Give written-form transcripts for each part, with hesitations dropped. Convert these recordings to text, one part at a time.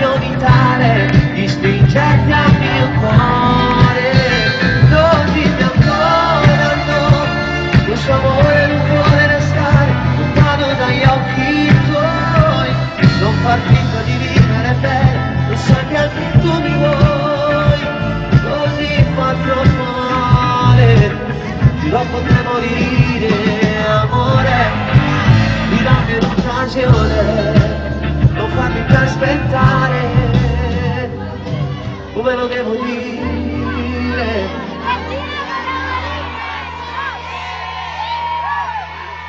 sogno vitale di stringerti al mio cuore. Non dimmi ancora no, questo amore non può restare lontano dagli occhi tuoi. Non far finta di vivere bene, lo sai che altri tu mi vuoi, così fa troppo male, ti lo potrei morire, amore, mi dammi un'occasione. Non farmi più aspettare, come lo devo dire,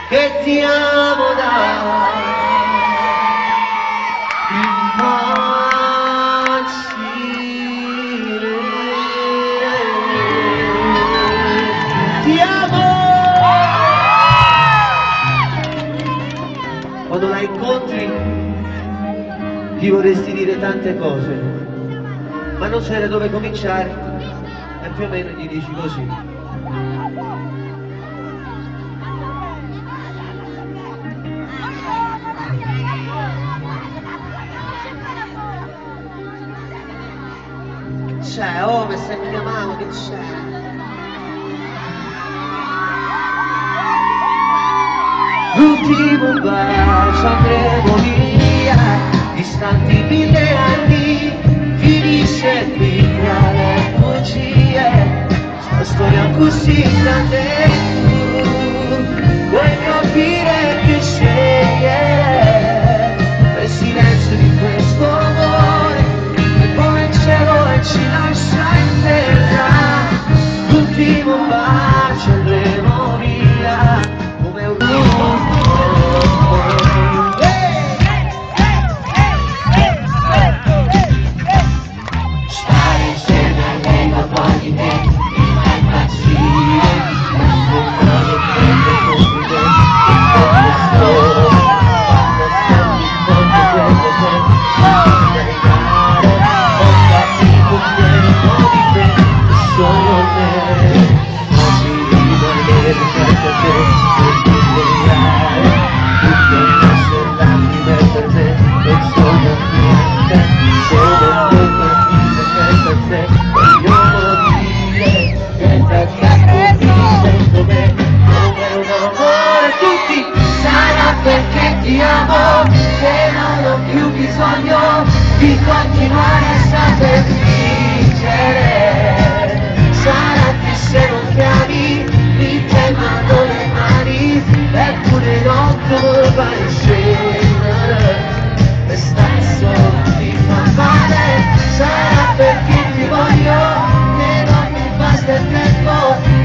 che ti amo da impazzire, ti amo. Quando la incontri ti vorresti dire tante cose, ma non sai da dove cominciare, e più o meno gli dici così. C'è, oh, mi stai chiamando, che c'è? L'ultimo bacio andremo via, distanti 1000 anni, finisce qui tra le bugie, sta storia così grande, vuoi capire che scegliere, nel silenzio di questo amore, e come il cielo e ci lascia in terra, l'ultimo bacio andremo via, come un di continuare a saper vincere. Sarà che se non chiami mi tremano le mani, eppure non curva in scena, e stare solo mi fa male. Sarà perché ti voglio, che non mi basta il tempo,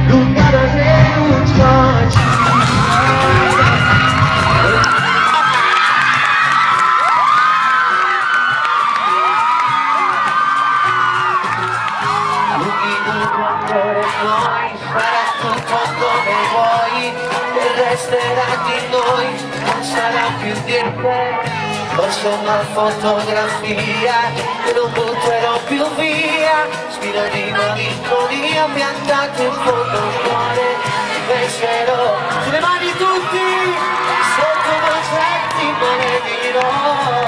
lunga da te non faccio. Resterà di noi, non sarà più di te, forse una fotografia che non butterò più via, spina di malinconia piantata in fondo al cuore, penserò sulle mani tutti, sotto concerti me ne dirò.